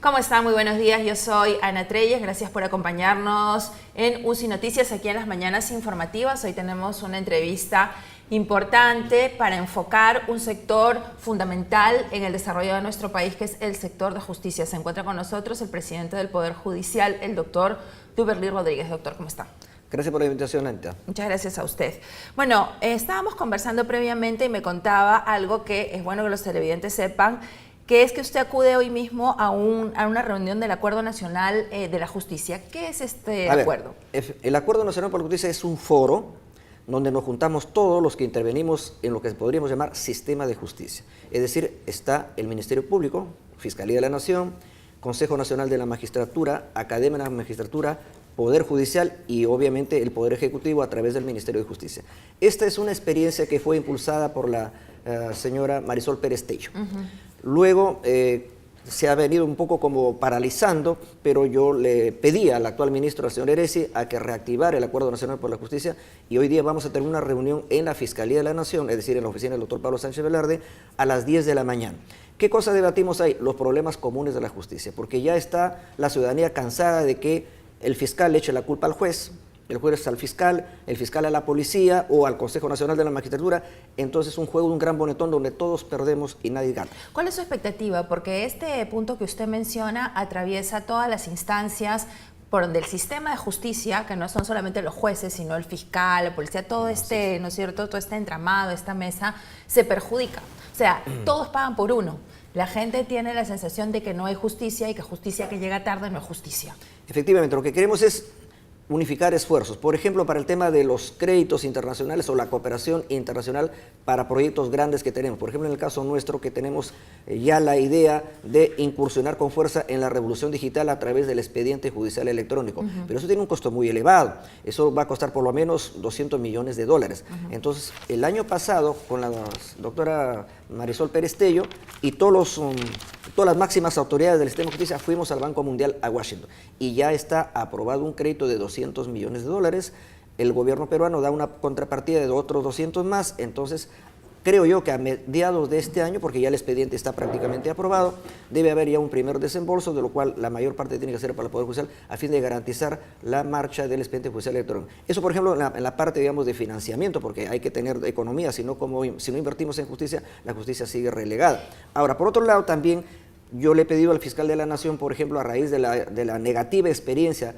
¿Cómo están? Muy buenos días. Yo soy Ana Treyes. Gracias por acompañarnos en UCI Noticias aquí en las mañanas informativas. Hoy tenemos una entrevista importante para enfocar un sector fundamental en el desarrollo de nuestro país, que es el sector de justicia. Se encuentra con nosotros el presidente del Poder Judicial, el doctor Duberly Rodríguez. Doctor, ¿cómo está? Gracias por la invitación, Anita. Muchas gracias a usted. Bueno, estábamos conversando previamente y me contaba algo que es bueno que los televidentes sepan, que es que usted acude hoy mismo a una reunión del Acuerdo Nacional de la Justicia. ¿Qué es este acuerdo? El Acuerdo Nacional por la Justicia es un foro donde nos juntamos todos los que intervenimos en lo que podríamos llamar sistema de justicia. Es decir, está el Ministerio Público, Fiscalía de la Nación, Consejo Nacional de la Magistratura, Academia de la Magistratura, Poder Judicial y obviamente el Poder Ejecutivo a través del Ministerio de Justicia. Esta es una experiencia que fue impulsada por la señora Marisol Pérez Tello. Luego se ha venido un poco como paralizando, pero yo le pedí al actual ministro, al señor Eresi, a que reactivara el Acuerdo Nacional por la Justicia y hoy día vamos a tener una reunión en la Fiscalía de la Nación, es decir, en la oficina del doctor Pablo Sánchez Velarde, a las 10 de la mañana. ¿Qué cosa debatimos ahí? Los problemas comunes de la justicia, porque ya está la ciudadanía cansada de que el fiscal le eche la culpa al juez, el juez al fiscal, el fiscal a la policía o al Consejo Nacional de la Magistratura. Entonces es un juego de un gran bonetón donde todos perdemos y nadie gana. ¿Cuál es su expectativa? Porque este punto que usted menciona atraviesa todas las instancias por donde el sistema de justicia, que no son solamente los jueces, sino el fiscal, la policía, todo este, ¿no es cierto?, todo este entramado, esta mesa, se perjudica. O sea, todos pagan por uno. La gente tiene la sensación de que no hay justicia y que justicia que llega tarde no es justicia. Efectivamente, lo que queremos es unificar esfuerzos, por ejemplo, para el tema de los créditos internacionales o la cooperación internacional para proyectos grandes que tenemos. Por ejemplo, en el caso nuestro, que tenemos ya la idea de incursionar con fuerza en la revolución digital a través del expediente judicial electrónico. Pero eso tiene un costo muy elevado. Eso va a costar por lo menos $200 millones. Entonces, el año pasado, con la doctora Marisol Pérez Tello y todas las máximas autoridades del sistema de justicia, fuimos al Banco Mundial a Washington y ya está aprobado un crédito de $200 millones. El gobierno peruano da una contrapartida de otros 200 más. Entonces creo yo que a mediados de este año, porque ya el expediente está prácticamente aprobado, debe haber ya un primer desembolso, de lo cual la mayor parte tiene que ser para el Poder Judicial a fin de garantizar la marcha del expediente judicial electrónico. Eso, por ejemplo, en la parte, digamos, de financiamiento, porque hay que tener economía, si no invertimos en justicia, la justicia sigue relegada. Ahora, por otro lado, también yo le he pedido al fiscal de la Nación, por ejemplo, a raíz de la negativa experiencia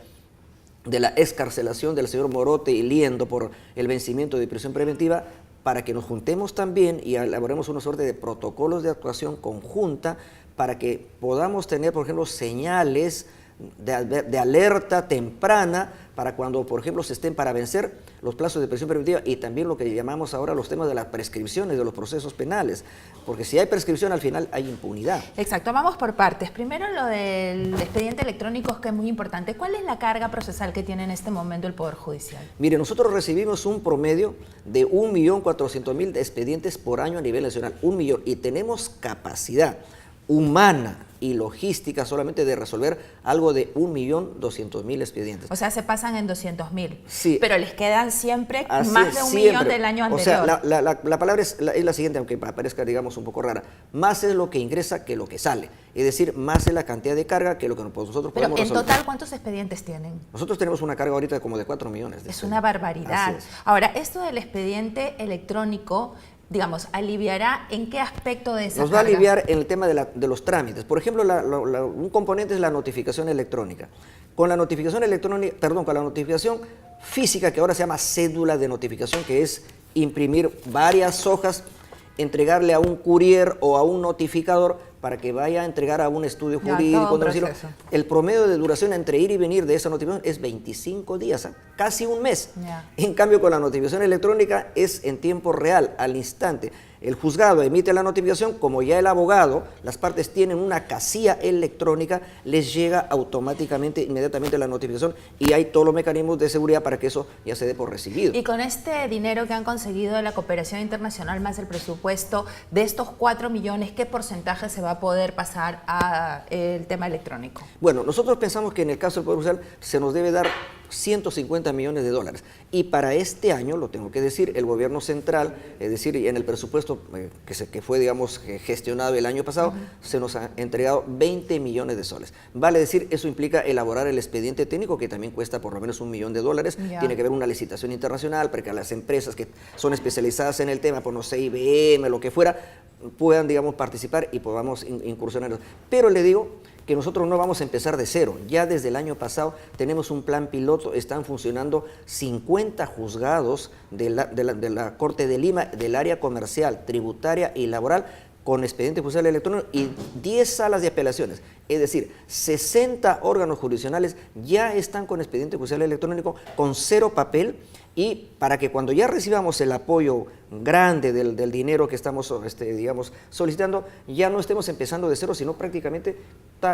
de la excarcelación del señor Morote y Liendo por el vencimiento de prisión preventiva, para que nos juntemos también y elaboremos una suerte de protocolos de actuación conjunta para que podamos tener, por ejemplo, señales de alerta temprana para cuando, por ejemplo, se estén para vencer los plazos de prisión preventiva y también lo que llamamos ahora los temas de las prescripciones de los procesos penales, porque si hay prescripción al final hay impunidad. Exacto, vamos por partes. Primero lo del expediente electrónico, que es muy importante. ¿Cuál es la carga procesal que tiene en este momento el Poder Judicial? Mire, nosotros recibimos un promedio de 1.400.000 expedientes por año a nivel nacional, 1 millón, y tenemos capacidad humana y logística solamente de resolver algo de 1.200.000 expedientes. O sea, se pasan en 200.000. Sí. Pero les quedan siempre Así más de 1 millón del año anterior. O sea, la palabra es la siguiente, aunque parezca, digamos, un poco rara. Más es lo que ingresa que lo que sale. Es decir, más es la cantidad de carga que lo que nosotros podemos resolver. Pero en total, ¿cuántos expedientes tienen? Nosotros tenemos una carga ahorita de como de 4 millones. Es una barbaridad. Ahora, esto del expediente electrónico, digamos, ¿aliviará en qué aspecto de esa Nos va a aliviar en el tema de los trámites. Por ejemplo, un componente es la notificación electrónica. Con la notificación electrónica, perdón, con la notificación física, que ahora se llama cédula de notificación, que es imprimir varias hojas, entregarle a un courier o a un notificador para que vaya a entregar a un estudio jurídico. El promedio de duración entre ir y venir de esa notificación es 25 días, casi un mes. En cambio, con la notificación electrónica es en tiempo real, al instante. El juzgado emite la notificación, como ya el abogado, las partes tienen una casilla electrónica, les llega automáticamente, inmediatamente la notificación y hay todos los mecanismos de seguridad para que eso ya se dé por recibido. Y con este dinero que han conseguido de la cooperación internacional más el presupuesto de estos 4 millones, ¿qué porcentaje se va a poder pasar al tema electrónico? Bueno, nosotros pensamos que en el caso del Poder Judicial se nos debe dar 150 millones de dólares. Y para este año, lo tengo que decir, el gobierno central, es decir, en el presupuesto que fue, digamos, gestionado el año pasado, se nos ha entregado 20 millones de soles. Vale decir, eso implica elaborar el expediente técnico, que también cuesta por lo menos $1 millón. Tiene que haber una licitación internacional para que las empresas que son especializadas en el tema, por no sé, IBM, lo que fuera, puedan, digamos, participar y podamos incursionar. Pero le digo que nosotros no vamos a empezar de cero. Ya desde el año pasado tenemos un plan piloto, están funcionando 50 juzgados de la Corte de Lima, del área comercial, tributaria y laboral, con expediente judicial electrónico y 10 salas de apelaciones. Es decir, 60 órganos jurisdiccionales ya están con expediente judicial electrónico, con 0 papel, y para que cuando ya recibamos el apoyo grande del dinero que estamos digamos, solicitando, ya no estemos empezando de cero, sino prácticamente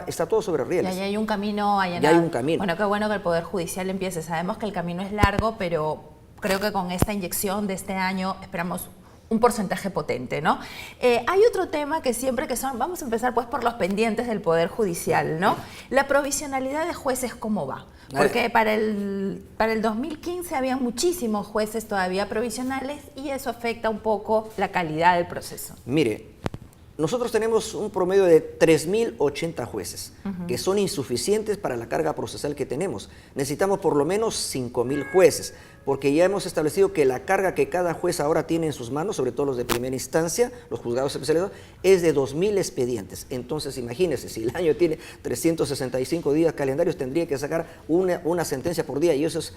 está todo sobre rieles. Ya hay un camino allanado. Ya hay un camino. Bueno, qué bueno que el Poder Judicial empiece. Sabemos que el camino es largo, pero creo que con esta inyección de este año esperamos un porcentaje potente, ¿no? Hay otro tema que siempre vamos a empezar pues por los pendientes del Poder Judicial, ¿no? La provisionalidad de jueces, ¿cómo va? Porque para el 2015 había muchísimos jueces todavía provisionales y eso afecta un poco la calidad del proceso. Mire, nosotros tenemos un promedio de 3.080 jueces, que son insuficientes para la carga procesal que tenemos. Necesitamos por lo menos 5.000 jueces, porque ya hemos establecido que la carga que cada juez ahora tiene en sus manos, sobre todo los de primera instancia, los juzgados especializados, es de 2.000 expedientes. Entonces, imagínense, si el año tiene 365 días calendarios, tendría que sacar una sentencia por día, y eso es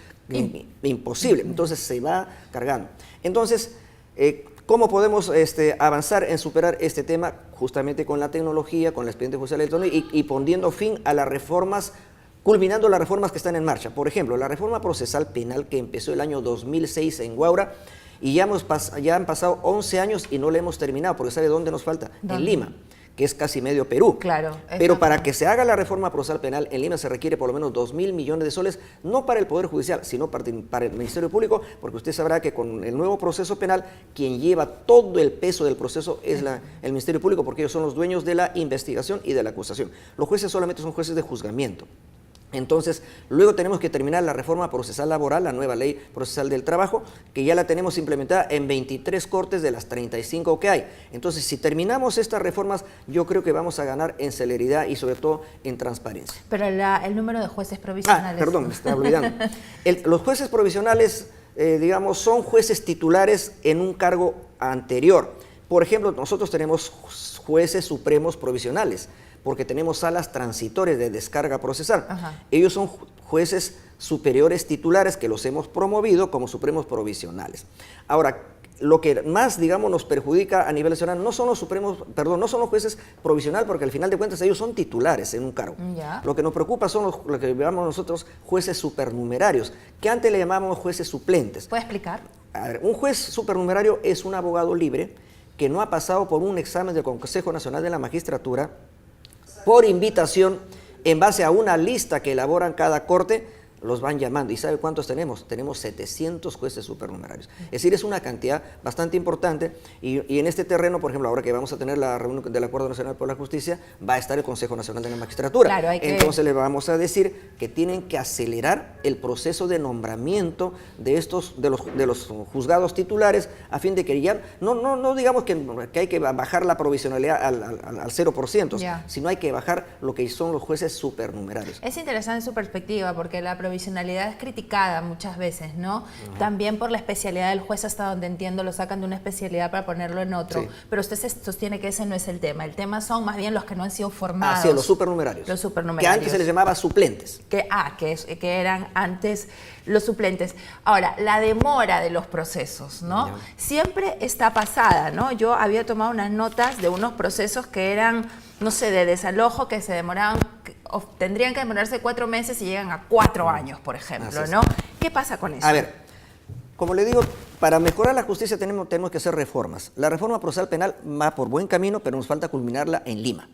imposible. Entonces, se va cargando. Entonces, ¿cómo podemos avanzar en superar este tema? Justamente con la tecnología, con el expediente judicial electrónico y poniendo fin a las reformas, culminando las reformas que están en marcha. Por ejemplo, la reforma procesal penal que empezó el año 2006 en Huaura, y ya han pasado 11 años y no la hemos terminado, porque ¿sabe dónde nos falta? ¿Dónde? En Lima, que es casi medio Perú. Claro. Pero para que se haga la reforma procesal penal en Lima se requiere por lo menos 2.000 millones de soles, no para el Poder Judicial, sino para el Ministerio Público, porque usted sabrá que con el nuevo proceso penal, quien lleva todo el peso del proceso es el Ministerio Público, porque ellos son los dueños de la investigación y de la acusación. Los jueces solamente son jueces de juzgamiento. Entonces, luego tenemos que terminar la reforma procesal laboral, la nueva ley procesal del trabajo, que ya la tenemos implementada en 23 cortes de las 35 que hay. Entonces, si terminamos estas reformas, yo creo que vamos a ganar en celeridad y sobre todo en transparencia. Pero el número de jueces provisionales. Perdón, me estaba olvidando. Los jueces provisionales, digamos, son jueces titulares en un cargo anterior. Por ejemplo, nosotros tenemos jueces supremos provisionales, porque tenemos salas transitorias de descarga procesal. Ellos son jueces superiores titulares que los hemos promovido como supremos provisionales. Ahora, lo que más, digamos, nos perjudica a nivel nacional no son los jueces provisionales, porque al final de cuentas ellos son titulares en un cargo. Lo que nos preocupa son lo que llamamos nosotros jueces supernumerarios, que antes le llamábamos jueces suplentes. ¿Puede explicar? A ver, un juez supernumerario es un abogado libre que no ha pasado por un examen del Consejo Nacional de la Magistratura, por invitación, en base a una lista que elaboran cada corte, los van llamando. ¿Y sabe cuántos tenemos? Tenemos 700 jueces supernumerarios. Es decir, es una cantidad bastante importante, y en este terreno, por ejemplo, ahora que vamos a tener la reunión del Acuerdo Nacional por la Justicia, va a estar el Consejo Nacional de la Magistratura. Claro, entonces le vamos a decir que tienen que acelerar el proceso de nombramiento de los juzgados titulares, a fin de que ya, no digamos que hay que bajar la provisionalidad al 0%, sino hay que bajar lo que son los jueces supernumerarios. Es interesante su perspectiva, porque la provisionalidad es criticada muchas veces, ¿no? También por la especialidad del juez, hasta donde entiendo, lo sacan de una especialidad para ponerlo en otro. Pero usted sostiene que ese no es el tema. El tema son más bien los que no han sido formados. Así es, los supernumerarios. Los supernumerarios. Que antes se les llamaba suplentes. Que eran antes los suplentes. Ahora, la demora de los procesos, ¿no? Siempre está pasada, ¿no? Yo había tomado unas notas de unos procesos que eran, no sé, de desalojo, que se demoraban, tendrían que demorarse 4 meses y llegan a 4 años, por ejemplo, ¿no? ¿Qué pasa con eso? A ver, como le digo, para mejorar la justicia tenemos que hacer reformas. La reforma procesal penal va por buen camino, pero nos falta culminarla en Lima.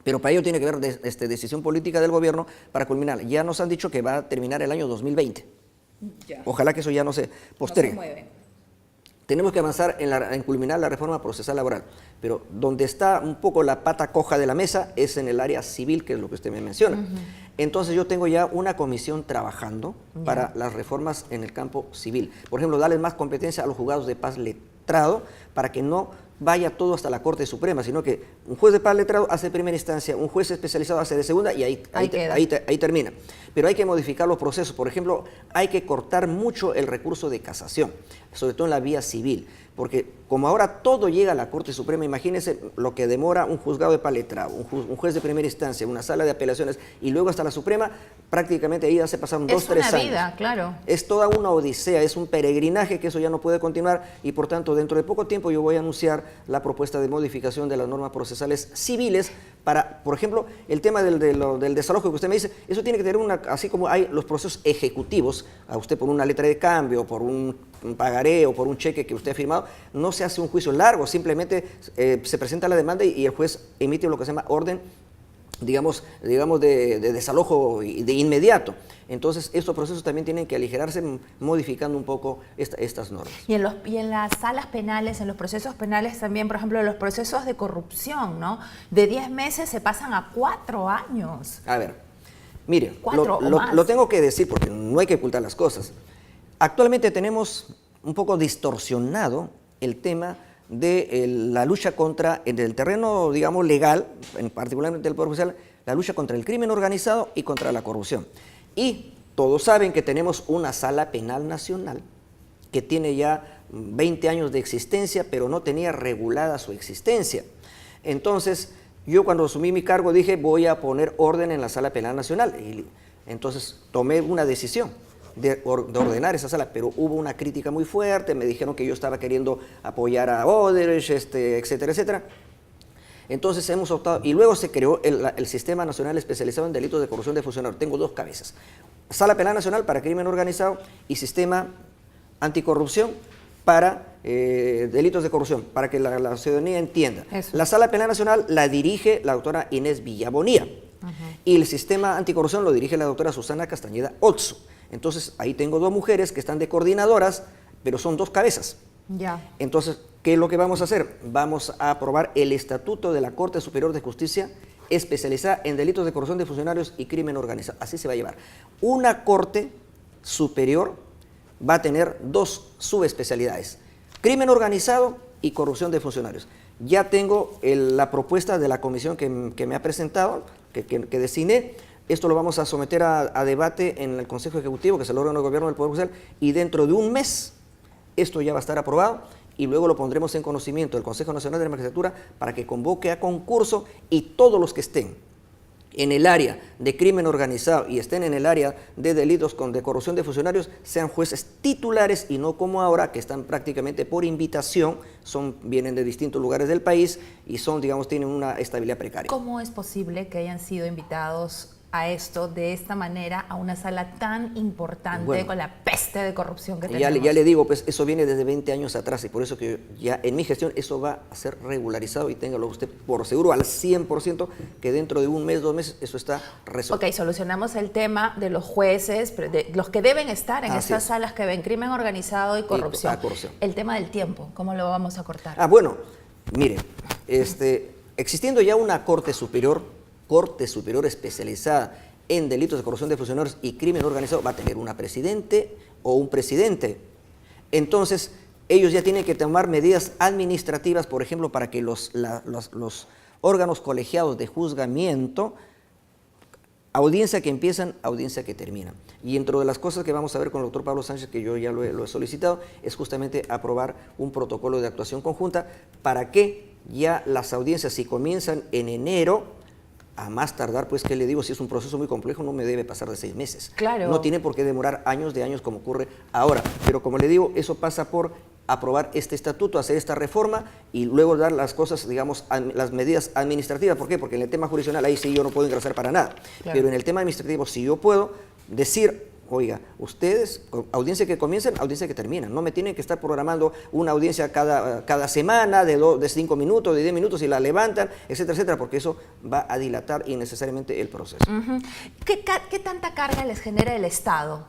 Pero para ello tiene que haber decisión política del gobierno para culminarla. Ya nos han dicho que va a terminar el año 2020. Ojalá que eso ya no se postergue. No se mueve. tenemos que avanzar en culminar la reforma procesal laboral, pero donde está un poco la pata coja de la mesa es en el área civil, que es lo que usted me menciona. Entonces yo tengo ya una comisión trabajando para las reformas en el campo civil. Por ejemplo, darles más competencia a los juzgados de paz letrado para que no vaya todo hasta la Corte Suprema, sino que un juez de paz letrado hace de primera instancia, un juez especializado hace de segunda y ahí termina. Pero hay que modificar los procesos. Por ejemplo, hay que cortar mucho el recurso de casación, sobre todo en la vía civil, porque como ahora todo llega a la Corte Suprema, imagínense lo que demora un juzgado de paz letrado, un juez de primera instancia, una sala de apelaciones y luego hasta la Suprema, prácticamente ahí ya se pasaron 2 o 3 años. Es una vida, claro. Es toda una odisea, es un peregrinaje que eso ya no puede continuar y por tanto dentro de poco tiempo yo voy a anunciar la propuesta de modificación de las normas procesales civiles para, por ejemplo, el tema del desalojo que usted me dice, eso tiene que tener así como hay los procesos ejecutivos, a usted por una letra de cambio, por un pagaré o por un cheque que usted ha firmado, no se hace un juicio largo, simplemente se presenta la demanda y el juez emite lo que se llama orden, digamos de desalojo de inmediato. Entonces, estos procesos también tienen que aligerarse modificando un poco estas normas. Y en las salas penales, en los procesos penales también, por ejemplo, los procesos de corrupción, ¿no? De 10 meses se pasan a 4 años. A ver, mire, lo tengo que decir porque no hay que ocultar las cosas. Actualmente tenemos un poco distorsionado el tema de la lucha contra, en el terreno, digamos, legal, particularmente del Poder Judicial, la lucha contra el crimen organizado y contra la corrupción. Y todos saben que tenemos una sala penal nacional que tiene ya 20 años de existencia, pero no tenía regulada su existencia. Entonces, yo cuando asumí mi cargo dije, voy a poner orden en la sala penal nacional. Y entonces tomé una decisión de ordenar esa sala, pero hubo una crítica muy fuerte, me dijeron que yo estaba queriendo apoyar a Odebrecht, etcétera, etcétera. Entonces hemos optado, y luego se creó el Sistema Nacional Especializado en Delitos de Corrupción de Funcionarios. Tengo 2 cabezas, Sala Penal Nacional para Crimen Organizado y Sistema Anticorrupción para delitos de corrupción, para que la ciudadanía entienda. Eso. La Sala Penal Nacional la dirige la doctora Inés Villabonía, y el Sistema Anticorrupción lo dirige la doctora Susana Castañeda Otso. Entonces, ahí tengo 2 mujeres que están de coordinadoras, pero son 2 cabezas. Ya. Entonces, ¿qué es lo que vamos a hacer? Vamos a aprobar el Estatuto de la Corte Superior de Justicia especializada en delitos de corrupción de funcionarios y crimen organizado. Así se va a llevar. Una Corte Superior va a tener 2 subespecialidades, crimen organizado y corrupción de funcionarios. Ya tengo la propuesta de la comisión que me ha presentado, que designé. Esto lo vamos a someter a debate en el Consejo Ejecutivo, que es el órgano de gobierno del Poder Judicial, y dentro de un mes esto ya va a estar aprobado y luego lo pondremos en conocimiento del Consejo Nacional de la Magistratura para que convoque a concurso y todos los que estén en el área de crimen organizado y estén en el área de delitos de corrupción de funcionarios sean jueces titulares y no como ahora que están prácticamente por invitación, vienen de distintos lugares del país y tienen una estabilidad precaria. ¿Cómo es posible que hayan sido invitados a esto de esta manera a una sala tan importante con la peste de corrupción que tenemos? Ya le digo, pues eso viene desde 20 años atrás y por eso que ya en mi gestión eso va a ser regularizado y téngalo usted por seguro al 100% que dentro de un mes, 2 meses eso está resuelto. Ok, solucionamos el tema de los jueces, de los que deben estar en estas salas que ven crimen organizado y corrupción. El tema del tiempo, ¿cómo lo vamos a cortar? Bueno, mire, existiendo ya una Corte Superior especializada en delitos de corrupción de funcionarios y crimen organizado, va a tener una presidente o un presidente. Entonces, ellos ya tienen que tomar medidas administrativas, por ejemplo, para que los órganos colegiados de juzgamiento, audiencia que empiezan, audiencia que terminan. Y dentro de las cosas que vamos a ver con el doctor Pablo Sánchez, que yo ya lo he solicitado, es justamente aprobar un protocolo de actuación conjunta para que ya las audiencias, si comienzan en enero, a más tardar, pues, ¿qué le digo? Si es un proceso muy complejo, no me debe pasar de 6 meses. Claro. No tiene por qué demorar años como ocurre ahora. Pero como le digo, eso pasa por aprobar este estatuto, hacer esta reforma y luego dar las cosas, las medidas administrativas. ¿Por qué? Porque en el tema jurisdiccional ahí sí yo no puedo ingresar para nada. Claro. Pero en el tema administrativo sí yo puedo decir, oiga, ustedes, audiencia que comiencen, audiencia que terminan. No me tienen que estar programando una audiencia cada semana de 5 minutos, de 10 minutos y la levantan, etcétera, etcétera, porque eso va a dilatar innecesariamente el proceso. ¿Qué tanta carga les genera el Estado?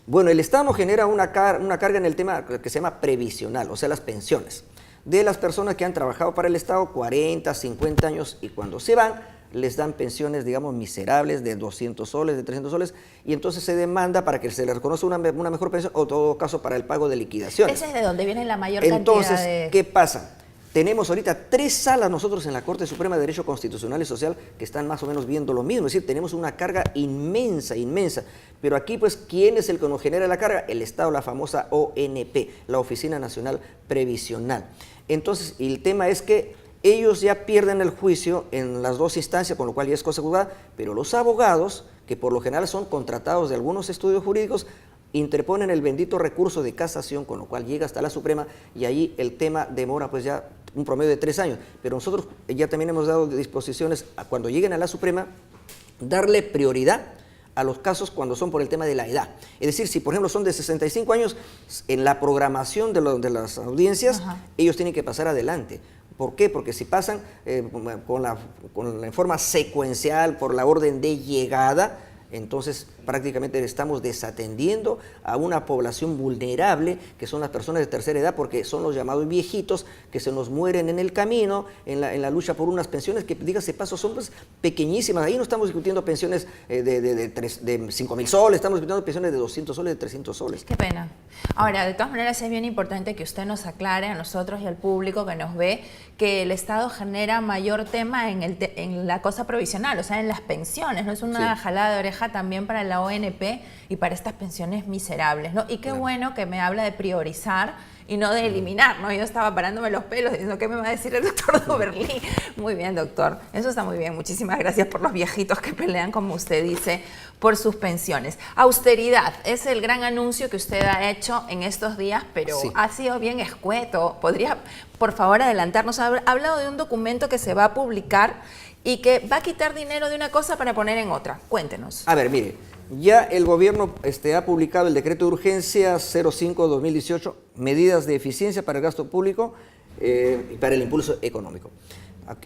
Bueno, el Estado nos genera una carga en el tema que se llama previsional, o sea, las pensiones de las personas que han trabajado para el Estado 40, 50 años y cuando se van les dan pensiones, digamos, miserables de 200 soles, de 300 soles, y entonces se demanda para que se les reconozca una mejor pensión o, en todo caso, para el pago de liquidaciones. Ese es de donde viene la mayor entonces, cantidad de... ¿qué pasa? Tenemos ahorita 3 salas nosotros en la Corte Suprema de Derecho Constitucional y Social que están más o menos viendo lo mismo, es decir, tenemos una carga inmensa, inmensa, pero aquí pues, ¿quién es el que nos genera la carga? El Estado, la famosa ONP, la Oficina Nacional Previsional. Entonces, el tema es que ellos ya pierden el juicio en las 2 instancias, con lo cual ya es cosa juzgada, pero los abogados, que por lo general son contratados de algunos estudios jurídicos, interponen el bendito recurso de casación, con lo cual llega hasta la Suprema y ahí el tema demora pues ya un promedio de 3 años. Pero nosotros ya también hemos dado disposiciones a cuando lleguen a la Suprema, darle prioridad a los casos cuando son por el tema de la edad. Es decir, si por ejemplo son de 65 años, en la programación de las audiencias, ellos tienen que pasar adelante. ¿Por qué? Porque si pasan en forma secuencial, por la orden de llegada, entonces prácticamente estamos desatendiendo a una población vulnerable, que son las personas de tercera edad, porque son los llamados viejitos que se nos mueren en el camino, en la lucha por unas pensiones que, dígase paso, son pues pequeñísimas. Ahí no estamos discutiendo pensiones de 5.000 soles, estamos discutiendo pensiones de 200 soles, de 300 soles. Qué pena. Ahora, de todas maneras es bien importante que usted nos aclare a nosotros y al público que nos ve que el Estado genera mayor tema en la cosa provisional, o sea, en las pensiones, ¿no? Es una jalada de oreja también para la ONP y para estas pensiones miserables, ¿no? Y qué bueno que me habla de priorizar y no de eliminar, ¿no? Yo estaba parándome los pelos diciendo, ¿qué me va a decir el doctor Doberlí? Muy bien, doctor, eso está muy bien. Muchísimas gracias por los viejitos que pelean, como usted dice, por sus pensiones. Austeridad es el gran anuncio que usted ha hecho en estos días, pero ha sido bien escueto. ¿Podría, por favor, adelantarnos? Ha hablado de un documento que se va a publicar y que va a quitar dinero de una cosa para poner en otra. Cuéntenos. A ver, mire, ya el gobierno ha publicado el decreto de urgencia 05-2018, medidas de eficiencia para el gasto público y para el impulso económico.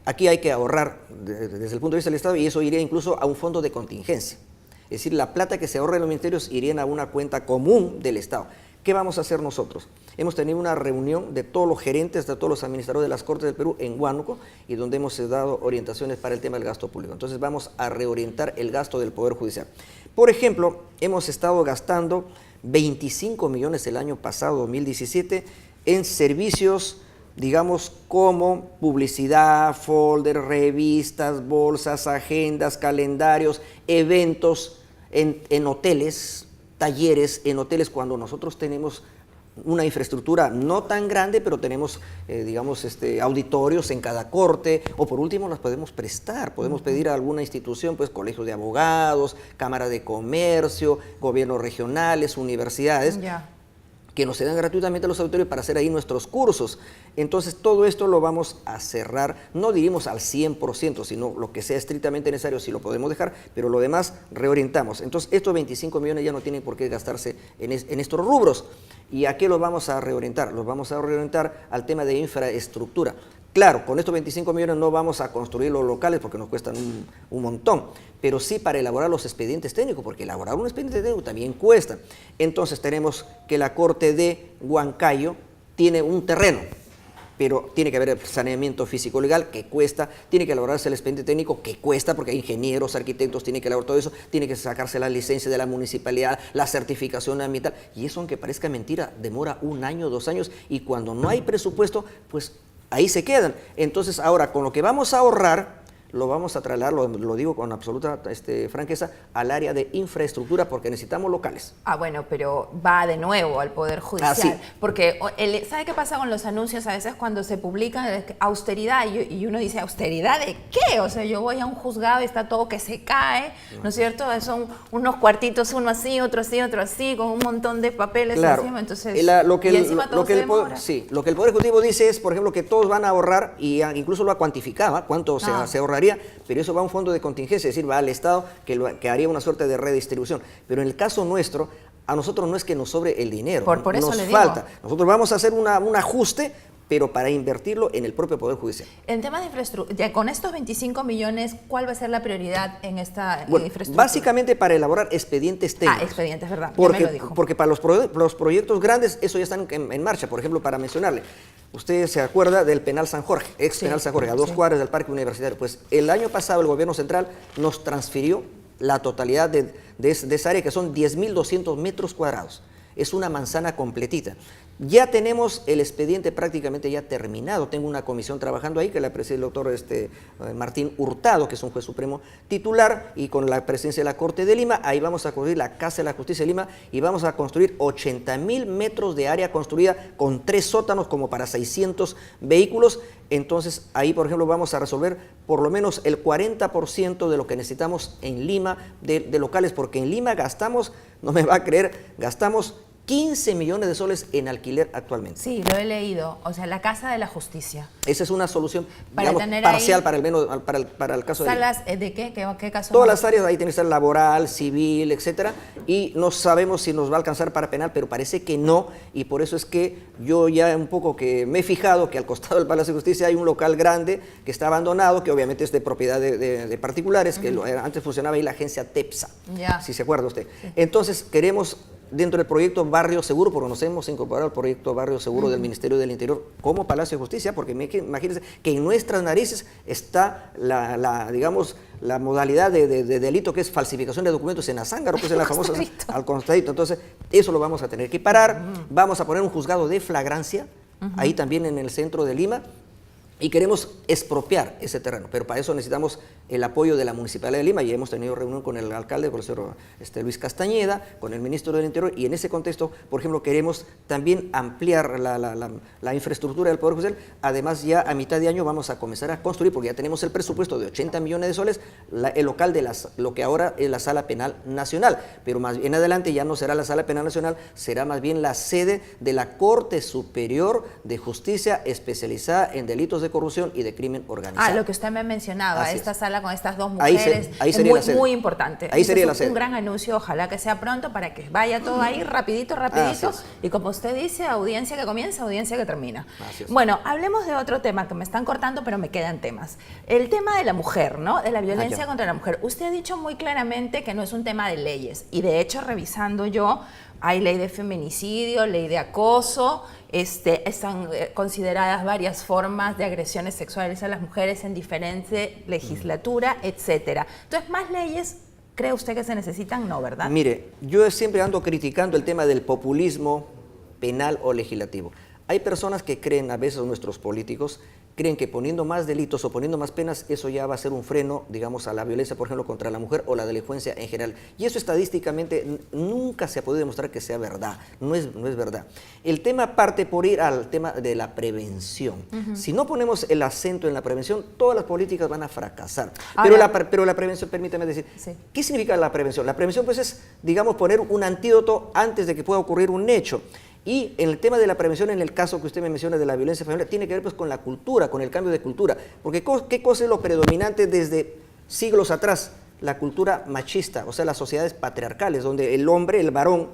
Aquí hay que ahorrar desde el punto de vista del Estado y eso iría incluso a un fondo de contingencia. Es decir, la plata que se ahorra en los ministerios iría a una cuenta común del Estado. ¿Qué vamos a hacer nosotros? Hemos tenido una reunión de todos los gerentes, de todos los administradores de las Cortes del Perú en Huánuco y donde hemos dado orientaciones para el tema del gasto público. Entonces vamos a reorientar el gasto del Poder Judicial. Por ejemplo, hemos estado gastando 25 millones el año pasado, 2017, en servicios, digamos, como publicidad, folder, revistas, bolsas, agendas, calendarios, eventos en hoteles, talleres en hoteles, cuando nosotros tenemos una infraestructura no tan grande, pero tenemos, digamos, auditorios en cada corte, o por último las podemos prestar, podemos pedir a alguna institución, pues colegios de abogados, cámara de comercio, gobiernos regionales, universidades, que nos dan gratuitamente a los auditorios para hacer ahí nuestros cursos. Entonces todo esto lo vamos a cerrar, no diríamos al 100%, sino lo que sea estrictamente necesario, si lo podemos dejar, pero lo demás reorientamos. Entonces estos 25 millones ya no tienen por qué gastarse en estos rubros. ¿Y a qué los vamos a reorientar? Los vamos a reorientar al tema de infraestructura. Claro, con estos 25 millones no vamos a construir los locales porque nos cuestan un montón, pero sí para elaborar los expedientes técnicos, porque elaborar un expediente técnico también cuesta. Entonces tenemos que la Corte de Huancayo tiene un terreno, pero tiene que haber saneamiento físico-legal, que cuesta, tiene que elaborarse el expediente técnico, que cuesta, porque hay ingenieros, arquitectos, tienen que elaborar todo eso, tiene que sacarse la licencia de la municipalidad, la certificación ambiental, y eso, aunque parezca mentira, demora 1 año, 2 años, y cuando no hay presupuesto, pues ahí se quedan. Entonces ahora con lo que vamos a ahorrar, lo vamos a trasladar, lo digo con absoluta franqueza, al área de infraestructura porque necesitamos locales. Ah, bueno, pero va de nuevo al Poder Judicial. Porque, ¿sabe qué pasa con los anuncios a veces cuando se publican austeridad y uno dice, ¿austeridad de qué? O sea, yo voy a un juzgado y está todo que se cae, ¿no es cierto? Son unos cuartitos, uno así, otro así, con un montón de papeles encima. Entonces, lo que el Poder Ejecutivo dice es, por ejemplo, que todos van a ahorrar, y incluso lo cuantificaba, cuánto se ahorraría, pero eso va a un fondo de contingencia, es decir, va al Estado que haría una suerte de redistribución. Pero en el caso nuestro, a nosotros no es que nos sobre el dinero, por eso nos le falta. digo. Nosotros vamos a hacer un ajuste pero para invertirlo en el propio Poder Judicial. En temas de infraestructura, con estos 25 millones, ¿cuál va a ser la prioridad en esta infraestructura? Básicamente para elaborar expedientes técnicos. Expedientes, ¿verdad? Porque, ya me lo dijo. Porque para los proyectos grandes, eso ya están en marcha. Por ejemplo, para mencionarle, usted se acuerda del Penal San Jorge, Penal San Jorge, a 2 cuadras del Parque Universitario. Pues el año pasado el gobierno central nos transfirió la totalidad de esa área, que son 10.200 metros cuadrados. Es una manzana completita. Ya tenemos el expediente prácticamente ya terminado. Tengo una comisión trabajando ahí que la preside el doctor Martín Hurtado, que es un juez supremo titular, y con la presencia de la Corte de Lima. Ahí vamos a construir la Casa de la Justicia de Lima y vamos a construir 80.000 metros de área construida con 3 sótanos como para 600 vehículos. Entonces ahí, por ejemplo, vamos a resolver por lo menos el 40% de lo que necesitamos en Lima de locales, porque en Lima gastamos, no me va a creer, gastamos 15 millones de soles en alquiler actualmente. Sí, lo he leído. O sea, la Casa de la Justicia. Esa es una solución, para digamos, tener parcial ahí, para el caso ¿salas de qué? ¿Qué caso? Todas las áreas, ahí tiene que estar laboral, civil, etcétera, y no sabemos si nos va a alcanzar para penal, pero parece que no, y por eso es que yo ya un poco que me he fijado que al costado del Palacio de Justicia hay un local grande que está abandonado, que obviamente es de propiedad de particulares, que antes funcionaba ahí la agencia TEPSA, si se acuerda usted. Sí. Entonces queremos, dentro del proyecto Barrio Seguro, porque nos hemos incorporado al proyecto Barrio Seguro del Ministerio del Interior como Palacio de Justicia, porque imagínense que en nuestras narices está digamos, la modalidad de delito que es falsificación de documentos en Azángaro, pues en la famosa al costadito. Entonces, eso lo vamos a tener que parar. Vamos a poner un juzgado de flagrancia, ahí también en el centro de Lima, y queremos expropiar ese terreno, pero para eso necesitamos el apoyo de la Municipalidad de Lima, y hemos tenido reunión con el alcalde, el profesor Luis Castañeda, con el ministro del Interior, y en ese contexto, por ejemplo, queremos también ampliar la infraestructura del Poder Judicial. Además, ya a mitad de año vamos a comenzar a construir, porque ya tenemos el presupuesto de 80 millones de soles, el local de lo que ahora es la Sala Penal Nacional, pero más bien adelante ya no será la Sala Penal Nacional, será más bien la sede de la Corte Superior de Justicia especializada en delitos de corrupción y de crimen organizado. Lo que usted me mencionaba, Así esta es. sala con estas dos mujeres, ahí sería la es sede. muy importante. Ahí sería la sede. Un gran anuncio, ojalá que sea pronto para que vaya todo ahí rapidito, y como usted dice, audiencia que comienza, audiencia que termina. Bueno, hablemos de otro tema que me están cortando, pero me quedan temas. El tema de la mujer, ¿no? De la violencia contra la mujer. Usted ha dicho muy claramente que no es un tema de leyes, y de hecho, revisando yo, hay ley de feminicidio, ley de acoso, están consideradas varias formas de agresiones sexuales a las mujeres en diferente legislatura, etcétera. Entonces, ¿más leyes cree usted que se necesitan? No, ¿verdad? Mire, yo siempre ando criticando el tema del populismo penal o legislativo. Hay personas que creen, a veces nuestros políticos, creen que poniendo más delitos o poniendo más penas, eso ya va a ser un freno, digamos, a la violencia, por ejemplo, contra la mujer o la delincuencia en general. Y eso estadísticamente nunca se ha podido demostrar que sea verdad, no es verdad. El tema parte por ir al tema de la prevención. Si no ponemos el acento en la prevención, todas las políticas van a fracasar. Pero la prevención, permítame decir, ¿qué significa la prevención? La prevención, pues, es, digamos, poner un antídoto antes de que pueda ocurrir un hecho. Y en el tema de la prevención, en el caso que usted me menciona de la violencia familiar, tiene que ver, pues, con la cultura, con el cambio de cultura. Porque ¿qué cosa es lo predominante desde siglos atrás? La cultura machista, o sea, las sociedades patriarcales, donde el hombre, el varón,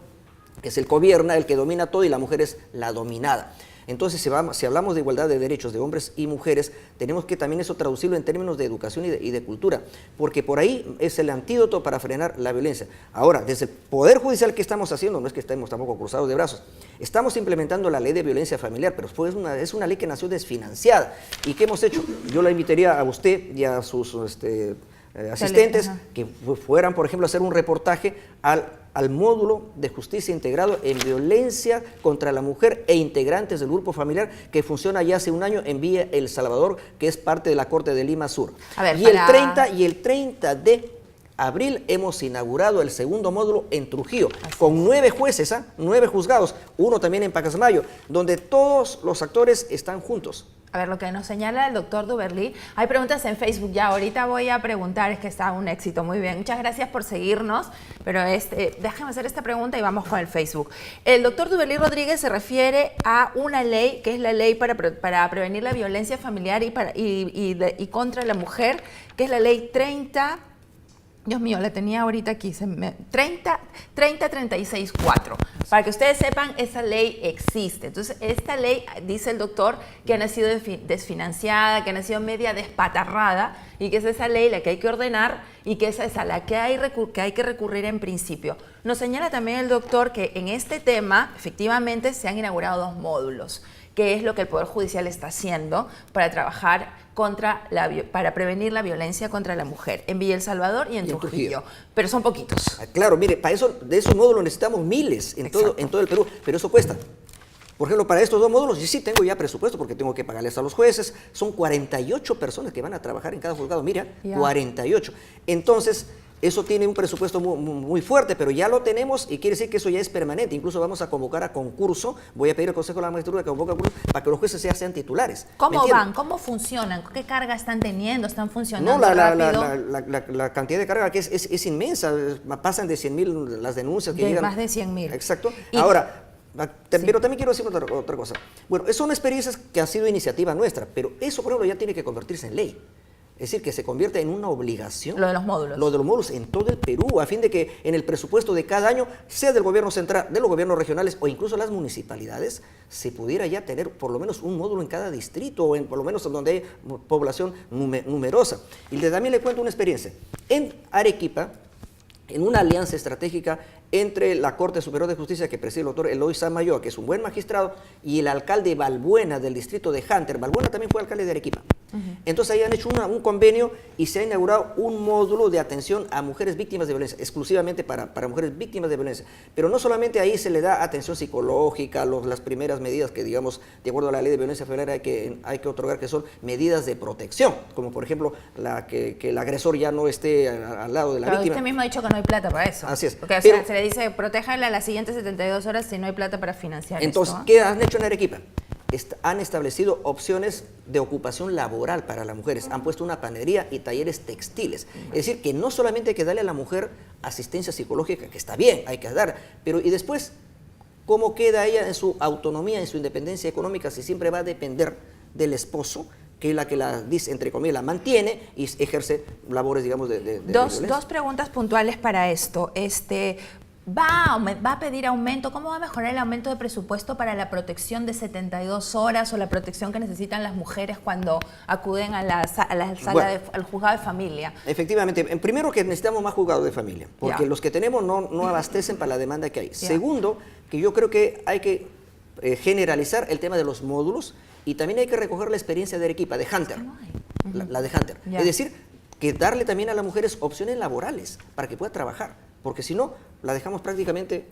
que es el que gobierna, el que domina todo, y la mujer es la dominada. Entonces, si hablamos de igualdad de derechos de hombres y mujeres, tenemos que también eso traducirlo en términos de educación y de cultura, porque por ahí es el antídoto para frenar la violencia. Ahora, desde el Poder Judicial, ¿qué estamos haciendo? No es que estemos tampoco cruzados de brazos. Estamos implementando la ley de violencia familiar, pero es una ley que nació desfinanciada. ¿Y qué hemos hecho? Yo la invitaría a usted y a sus asistentes que fueran, por ejemplo, a hacer un reportaje al módulo de justicia integrado en violencia contra la mujer e integrantes del grupo familiar, que funciona ya hace un año en Villa El Salvador, que es parte de la Corte de Lima Sur. El 30 de abril hemos inaugurado el segundo módulo en Trujillo, con 9 jueces, 9 juzgados, uno también en Pacasmayo, donde todos los actores están juntos. A ver, lo que nos señala el doctor Duberly, hay preguntas en Facebook ya, ahorita voy a preguntar, es que está un éxito, muy bien, muchas gracias por seguirnos, pero déjame hacer esta pregunta y vamos con el Facebook. El doctor Duberly Rodríguez se refiere a una ley, que es la ley para prevenir la violencia familiar y contra la mujer, que es la ley 30 Dios mío, la tenía ahorita aquí, 36.4. Para que ustedes sepan, esa ley existe. Entonces, esta ley, dice el doctor, que ha nacido desfinanciada, que ha nacido media despatarrada, y que es esa ley la que hay que ordenar y que esa es a la que hay que recurrir en principio. Nos señala también el doctor que en este tema, efectivamente, se han inaugurado 2 módulos, que es lo que el Poder Judicial está haciendo para trabajar para prevenir la violencia contra la mujer en Villa El Salvador y en Trujillo. Pero son poquitos. Claro, mire, para eso, de esos módulos necesitamos miles en todo el Perú, pero eso cuesta. Por ejemplo, para estos 2 módulos, yo sí tengo ya presupuesto porque tengo que pagarles a los jueces. Son 48 personas que van a trabajar en cada juzgado. Mira, 48. Entonces, eso tiene un presupuesto muy fuerte, pero ya lo tenemos y quiere decir que eso ya es permanente. Incluso vamos a convocar a concurso. Voy a pedir al Consejo de la Magistratura que convoque a concurso para que los jueces sean titulares. ¿Cómo van? ¿Cómo funcionan? ¿Qué carga están teniendo? ¿Están funcionando rápido? La cantidad de carga que es inmensa. Pasan de 100.000 las denuncias que llegan. Más de 100.000. Exacto. Ahora, pero también quiero decir otra cosa. Bueno, son experiencias que han sido iniciativa nuestra, pero eso, por ejemplo, ya tiene que convertirse en ley. Es decir, que se convierte en una obligación. Lo de los módulos. Lo de los módulos en todo el Perú, a fin de que en el presupuesto de cada año, sea del gobierno central, de los gobiernos regionales o incluso las municipalidades, se pudiera ya tener por lo menos un módulo en cada distrito o por lo menos donde hay población numerosa. Y también le cuento una experiencia. En Arequipa, en una alianza estratégica entre la Corte Superior de Justicia que preside el doctor Eloy Samayoa, que es un buen magistrado, y el alcalde Balbuena del distrito de Hunter. Balbuena también fue alcalde de Arequipa. Entonces ahí han hecho un convenio y se ha inaugurado un módulo de atención a mujeres víctimas de violencia, exclusivamente para mujeres víctimas de violencia. Pero no solamente ahí se le da atención psicológica, las primeras medidas que, digamos, de acuerdo a la ley de violencia familiar hay que otorgar, que son medidas de protección, como por ejemplo que el agresor ya no esté al lado de la víctima. Usted mismo ha dicho que no hay plata para eso. Así es. Porque se le dice, protéjala las siguientes 72 horas si no hay plata para financiar Entonces, esto, ¿qué han hecho en Arequipa? Han establecido opciones de ocupación laboral para las mujeres. Han puesto una panadería y talleres textiles. Es decir, que no solamente hay que darle a la mujer asistencia psicológica, que está bien, hay que dar, pero y después, ¿cómo queda ella en su autonomía, en su independencia económica, si siempre va a depender del esposo, que es la que dice, entre comillas, la mantiene y ejerce labores, digamos, de violencia? Dos preguntas puntuales para esto. ¿Va a pedir aumento? ¿Cómo va a mejorar el aumento de presupuesto para la protección de 72 horas o la protección que necesitan las mujeres cuando acuden a la sala al juzgado de familia? Efectivamente, primero que necesitamos más juzgados de familia, porque los que tenemos no abastecen para la demanda que hay. Segundo, que yo creo que hay que generalizar el tema de los módulos y también hay que recoger la experiencia de Arequipa, de Hunter, la de Hunter. Es decir, que darle también a las mujeres opciones laborales para que pueda trabajar, porque si no, la dejamos prácticamente...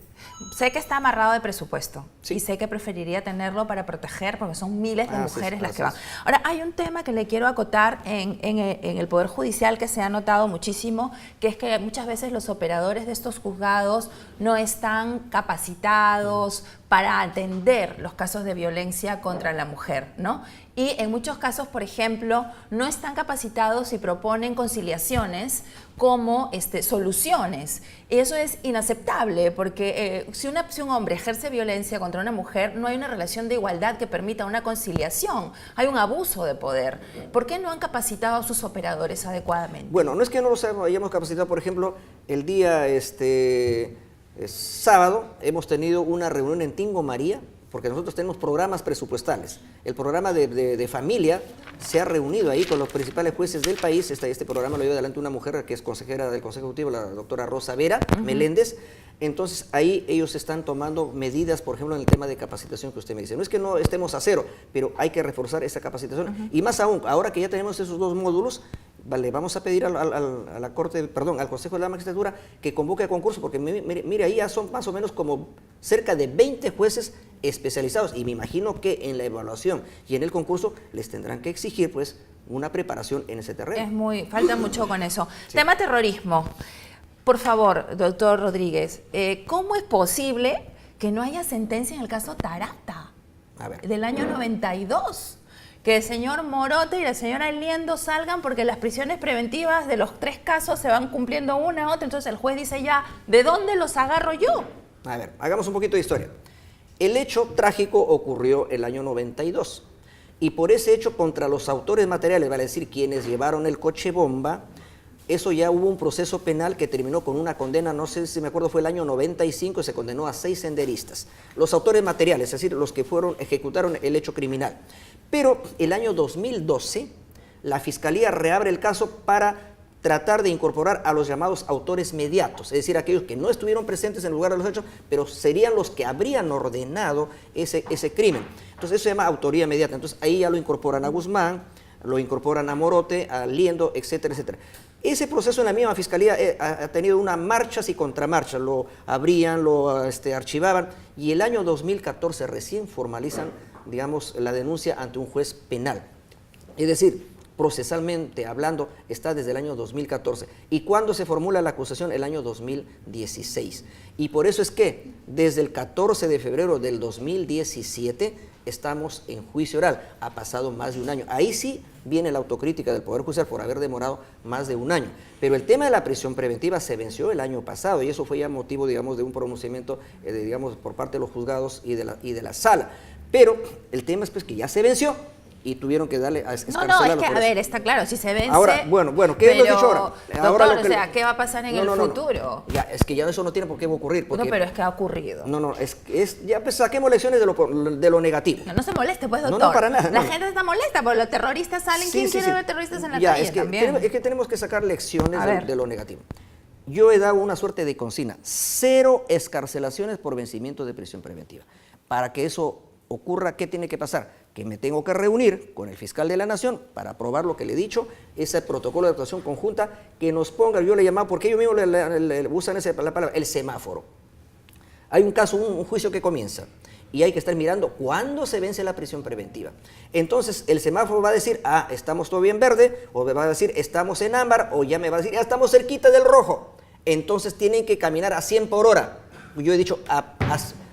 Sé que está amarrado de presupuesto y sé que preferiría tenerlo para proteger, porque son miles de mujeres las que van. Ahora, hay un tema que le quiero acotar en el Poder Judicial que se ha notado muchísimo, que es que muchas veces los operadores de estos juzgados no están capacitados para atender los casos de violencia contra la mujer, ¿no? Y en muchos casos, por ejemplo, no están capacitados y proponen conciliaciones como soluciones. Y eso es inaceptable porque si un hombre ejerce violencia contra una mujer, no hay una relación de igualdad que permita una conciliación. Hay un abuso de poder. ¿Por qué no han capacitado a sus operadores adecuadamente? Bueno, no es que no los hayamos capacitado. Por ejemplo, el día sábado hemos tenido una reunión en Tingo María, porque nosotros tenemos programas presupuestales. El programa de familia se ha reunido ahí con los principales jueces del país. Este programa lo lleva adelante una mujer que es consejera del Consejo Ejecutivo, la doctora Rosa Vera Meléndez. Entonces, ahí ellos están tomando medidas, por ejemplo, en el tema de capacitación que usted me dice. No es que no estemos a cero, pero hay que reforzar esa capacitación. Y más aún, ahora que ya tenemos esos 2 módulos, vale, vamos a pedir a la Corte, perdón, al Consejo de la Magistratura que convoque a concurso, porque mire, ahí ya son más o menos como cerca de 20 jueces especializados, y me imagino que en la evaluación y en el concurso les tendrán que exigir pues una preparación en ese terreno. Falta mucho con eso. Sí. Tema terrorismo. Por favor, doctor Rodríguez, ¿cómo es posible que no haya sentencia en el caso Tarata del año 92? Que el señor Morote y la señora Liendo salgan porque las prisiones preventivas de los 3 casos se van cumpliendo una a otra, entonces el juez dice ya, ¿de dónde los agarro yo? A ver, hagamos un poquito de historia. El hecho trágico ocurrió el año 92 y por ese hecho contra los autores materiales, vale decir, quienes llevaron el coche bomba, eso ya hubo un proceso penal que terminó con una condena, no sé si me acuerdo, fue el año 95, y se condenó a 6 senderistas, los autores materiales, es decir, los que ejecutaron el hecho criminal. Pero el año 2012, la Fiscalía reabre el caso para tratar de incorporar a los llamados autores mediatos, es decir, aquellos que no estuvieron presentes en el lugar de los hechos, pero serían los que habrían ordenado ese crimen. Entonces eso se llama autoría mediata. Entonces ahí ya lo incorporan a Guzmán, lo incorporan a Morote, a Liendo, etcétera, etcétera. Ese proceso en la misma Fiscalía ha tenido una marchas y contramarchas, lo abrían, lo archivaban, y el año 2014 recién formalizan, digamos, la denuncia ante un juez penal. Es decir, procesalmente hablando, está desde el año 2014. ¿Y cuándo se formula la acusación? El año 2016. Y por eso es que desde el 14 de febrero del 2017 estamos en juicio oral. Ha pasado más de un año. Ahí sí viene la autocrítica del Poder Judicial por haber demorado más de un año. Pero el tema de la prisión preventiva se venció el año pasado, y eso fue ya motivo, digamos, de un pronunciamiento, digamos, por parte de los juzgados y de la sala. Pero el tema es pues que ya se venció y tuvieron que darle a No, es que, a ver, está claro, si se vence... Ahora, bueno, ¿qué hemos dicho ahora? Doctor, o sea, ¿qué va a pasar en el futuro? Ya, es que ya eso no tiene por qué ocurrir. Porque, no, pero es que ha ocurrido. No, ya pues, saquemos lecciones de lo negativo. No se moleste, pues, doctor. No, para nada. La gente está molesta porque los terroristas salen. ¿Quién quiere ver terroristas en la calle también? Es que tenemos que sacar lecciones de lo negativo. Yo he dado una suerte de consigna: 0 excarcelaciones por vencimiento de prisión preventiva. Para que eso ocurra, ¿qué tiene que pasar? Que me tengo que reunir con el fiscal de la Nación para aprobar lo que le he dicho, ese protocolo de actuación conjunta que nos ponga, yo le llamaba, porque ellos mismos le usan la palabra, el semáforo. Hay un caso, un juicio que comienza, y hay que estar mirando cuándo se vence la prisión preventiva. Entonces el semáforo va a decir, estamos todavía en verde, o me va a decir, estamos en ámbar, o ya me va a decir, ya estamos cerquita del rojo. Entonces tienen que caminar a 100 por hora. Yo he dicho,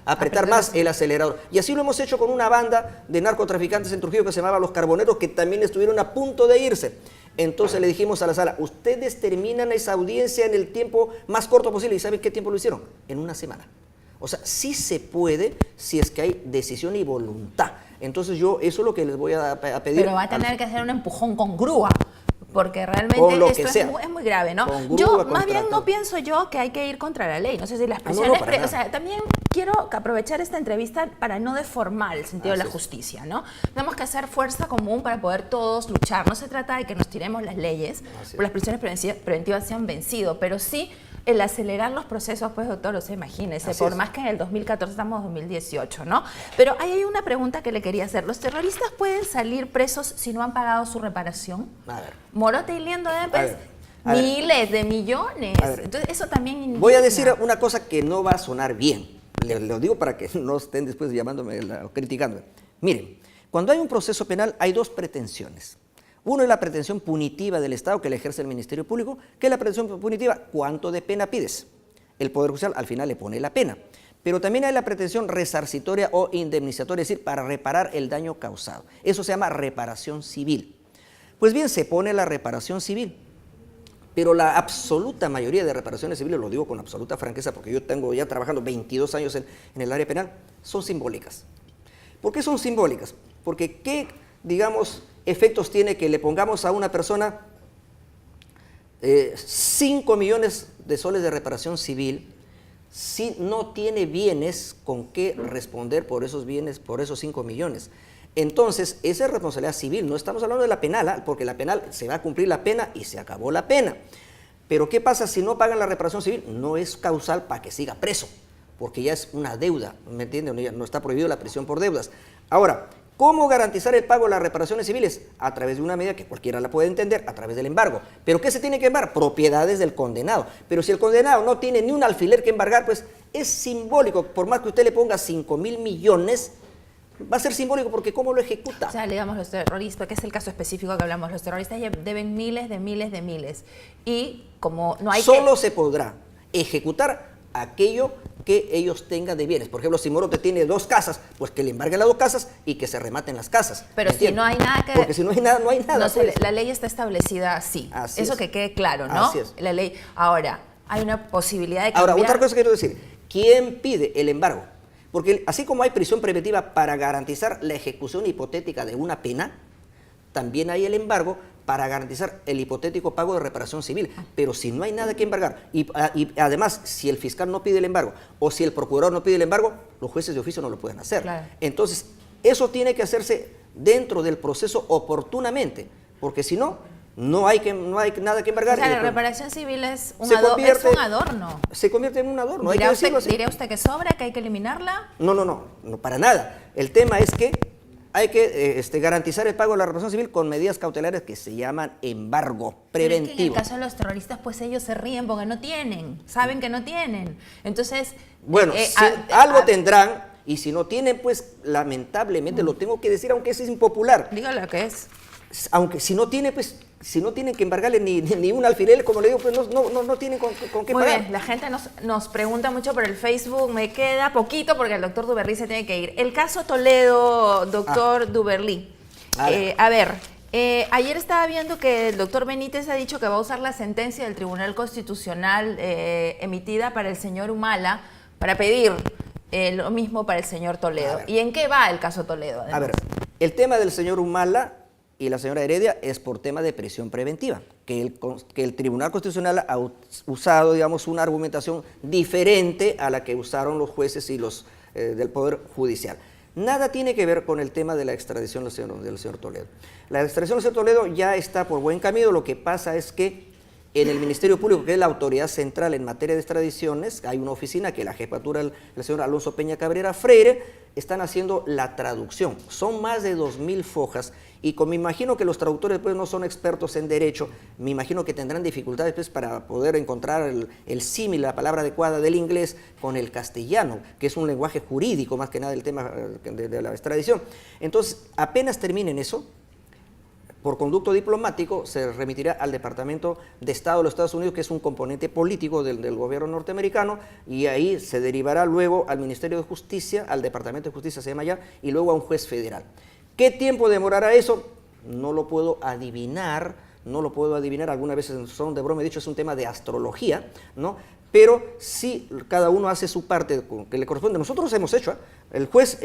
apretar más el acelerador. Y así lo hemos hecho con una banda de narcotraficantes en Trujillo que se llamaba Los Carboneros, que también estuvieron a punto de irse. Entonces le dijimos a la sala, ustedes terminan esa audiencia en el tiempo más corto posible. ¿Y saben qué tiempo lo hicieron? En una semana. O sea, sí se puede si es que hay decisión y voluntad. Entonces yo, eso es lo que les voy a pedir. Pero va a tener que hacer un empujón con grúa. Porque realmente esto es muy grave, ¿no? Yo, más bien, no pienso yo que hay que ir contra la ley. No sé si las prisiones... o sea, también quiero aprovechar esta entrevista para no deformar el sentido de la justicia, ¿no? Tenemos que hacer fuerza común para poder todos luchar. No se trata de que nos tiremos las leyes, porque las prisiones preventivas se han vencido, pero sí el acelerar los procesos, pues, doctor, o sea, imagínese, por más que en el 2014 estamos en 2018, ¿no? Pero ahí hay una pregunta que le quería hacer. ¿Los terroristas pueden salir presos si no han pagado su reparación? A ver. Morote y Liendo deben miles de millones. Entonces, eso también indigna. Voy a decir una cosa que no va a sonar bien. Lo digo para que no estén después llamándome o criticándome. Miren, cuando hay un proceso penal hay dos pretensiones. Uno es la pretensión punitiva del Estado que le ejerce el Ministerio Público, que es la pretensión punitiva, ¿cuánto de pena pides? El Poder Judicial al final le pone la pena. Pero también hay la pretensión resarcitoria o indemnizatoria, es decir, para reparar el daño causado. Eso se llama reparación civil. Pues bien, se pone la reparación civil, pero la absoluta mayoría de reparaciones civiles, lo digo con absoluta franqueza porque yo tengo ya trabajando 22 años en el área penal, son simbólicas. ¿Por qué son simbólicas? Porque ¿qué, digamos, efectos tiene que le pongamos a una persona 5 millones de soles de reparación civil si no tiene bienes con qué responder por esos bienes, por esos 5 millones? Entonces, esa es responsabilidad civil, no estamos hablando de la penal, porque la penal se va a cumplir la pena y se acabó la pena. Pero ¿qué pasa si no pagan la reparación civil? No es causal para que siga preso, porque ya es una deuda, ¿me entienden? No está prohibido la prisión por deudas. Ahora, ¿cómo garantizar el pago de las reparaciones civiles? A través de una medida que cualquiera la puede entender, a través del embargo. ¿Pero qué se tiene que embargar? Propiedades del condenado. Pero si el condenado no tiene ni un alfiler que embargar, pues es simbólico. Por más que usted le ponga 5.000 millones, va a ser simbólico porque ¿cómo lo ejecuta? O sea, digamos, los terroristas, que es el caso específico que hablamos, los terroristas deben miles. Y como no hay Solo se podrá ejecutar aquello que ellos tengan de bienes. Por ejemplo, si Morote tiene 2 casas, pues que le embarguen las 2 casas y que se rematen las casas. Pero si no hay nada que... Porque si no hay nada, no hay nada. No, pues. La ley está establecida así. Eso que quede claro, ¿no? Así es. La ley. Ahora, hay una posibilidad de cambiar... Ahora, otra cosa que quiero decir. ¿Quién pide el embargo? Porque así como hay prisión preventiva para garantizar la ejecución hipotética de una pena, también hay el embargo para garantizar el hipotético pago de reparación civil. Pero si no hay nada que embargar, y además, si el fiscal no pide el embargo o si el procurador no pide el embargo, los jueces de oficio no lo pueden hacer. Claro. Entonces, eso tiene que hacerse dentro del proceso oportunamente, porque si no, no hay nada que embargar. O sea, la reparación civil es un adorno. Se convierte en un adorno. ¿Diría usted que sobra, que hay que eliminarla? No, para nada. El tema es que hay que garantizar el pago de la reparación civil con medidas cautelares que se llaman embargo preventivo. Pero es que en el caso de los terroristas, pues ellos se ríen porque no tienen, saben que no tienen. Entonces... Bueno, algo tendrán, y si no tienen, pues lamentablemente lo tengo que decir, aunque es impopular. Dígalo que es. Aunque si no tiene, pues, si no tienen que embargarle ni un alfiler, como le digo, pues no tienen con qué Muy pagar. bien, la gente nos pregunta mucho por el Facebook, me queda poquito porque el doctor Duberly se tiene que ir. El caso Toledo, doctor Duberly. Ayer estaba viendo que el doctor Benítez ha dicho que va a usar la sentencia del Tribunal Constitucional emitida para el señor Humala para pedir lo mismo para el señor Toledo. ¿Y en qué va el caso Toledo? Además? A ver, el tema del señor Humala y la señora Heredia es por tema de prisión preventiva, que el Tribunal Constitucional ha usado, digamos, una argumentación diferente a la que usaron los jueces y los del Poder Judicial. Nada tiene que ver con el tema de la extradición del señor Toledo. La extradición del señor Toledo ya está por buen camino. Lo que pasa es que en el Ministerio Público, que es la autoridad central en materia de extradiciones, hay una oficina que la jefatura el señor Alonso Peña Cabrera Freire, están haciendo la traducción. Son más de 2000 fojas y me imagino que los traductores pues, no son expertos en derecho, me imagino que tendrán dificultades pues, para poder encontrar el símil, la palabra adecuada del inglés con el castellano, que es un lenguaje jurídico más que nada del tema de la extradición. Entonces, apenas terminen eso, por conducto diplomático se remitirá al Departamento de Estado de los Estados Unidos, que es un componente político del gobierno norteamericano, y ahí se derivará luego al Ministerio de Justicia, al Departamento de Justicia se llama ya, y luego a un juez federal. ¿Qué tiempo demorará eso? No lo puedo adivinar, algunas veces son de broma, he dicho, es un tema de astrología, ¿no? Pero sí, cada uno hace su parte que le corresponde. Nosotros hemos hecho, el juez,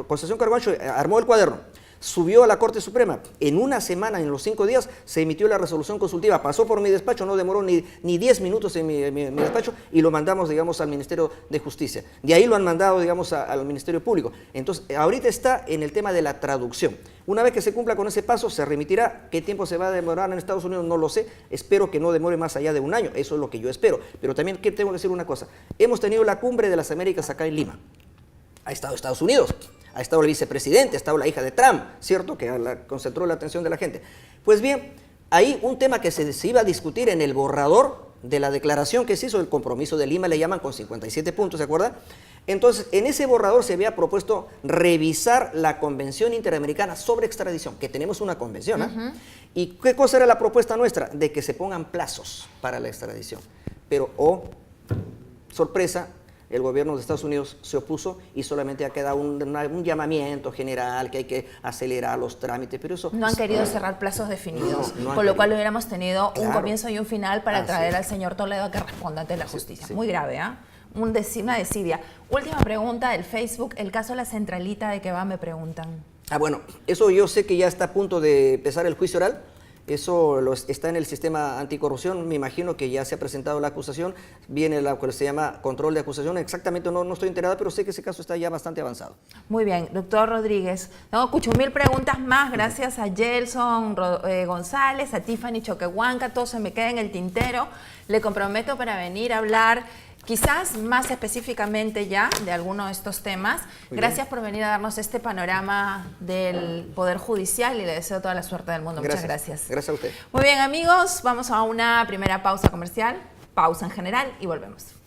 Concepción Carguancho armó el cuaderno, subió a la Corte Suprema. En una semana, en los 5 días, se emitió la resolución consultiva. Pasó por mi despacho, no demoró ni 10 minutos en mi despacho y lo mandamos, digamos, al Ministerio de Justicia. De ahí lo han mandado, digamos, al Ministerio Público. Entonces, ahorita está en el tema de la traducción. Una vez que se cumpla con ese paso, se remitirá. ¿Qué tiempo se va a demorar en Estados Unidos? No lo sé. Espero que no demore más allá de un año. Eso es lo que yo espero. Pero también tengo que decir una cosa. Hemos tenido la Cumbre de las Américas acá en Lima. Ha estado Estados Unidos. Ha estado el vicepresidente, ha estado la hija de Trump, ¿cierto? Que concentró la atención de la gente. Pues bien, hay un tema que se iba a discutir en el borrador de la declaración que se hizo, el compromiso de Lima, le llaman con 57 puntos, ¿se acuerda? Entonces, en ese borrador se había propuesto revisar la Convención Interamericana sobre Extradición, que tenemos una convención, ¿eh? ¿Y qué cosa era la propuesta nuestra? De que se pongan plazos para la extradición. Pero, sorpresa, el gobierno de Estados Unidos se opuso y solamente ha quedado un llamamiento general que hay que acelerar los trámites, pero eso... No han querido cerrar plazos definidos, con lo cual hubiéramos tenido un comienzo y un final para traer al señor Toledo a que responda ante la justicia. Muy grave, ¿ah? Una desidia. Última pregunta del Facebook, el caso de la centralita de que va, me preguntan. Bueno, eso yo sé que ya está a punto de empezar el juicio oral. Eso está en el sistema anticorrupción, me imagino que ya se ha presentado la acusación, viene lo que se llama control de acusación, exactamente no estoy enterada, pero sé que ese caso está ya bastante avanzado. Muy bien, doctor Rodríguez, tengo 8.000 preguntas más, gracias a Gelson González, a Tiffany Choquehuanca, todo se me queda en el tintero, le comprometo para venir a hablar quizás más específicamente ya de alguno de estos temas. Gracias por venir a darnos este panorama del Poder Judicial y le deseo toda la suerte del mundo. Muchas gracias. Gracias a usted. Muy bien, amigos, vamos a una primera pausa comercial, pausa en general y volvemos.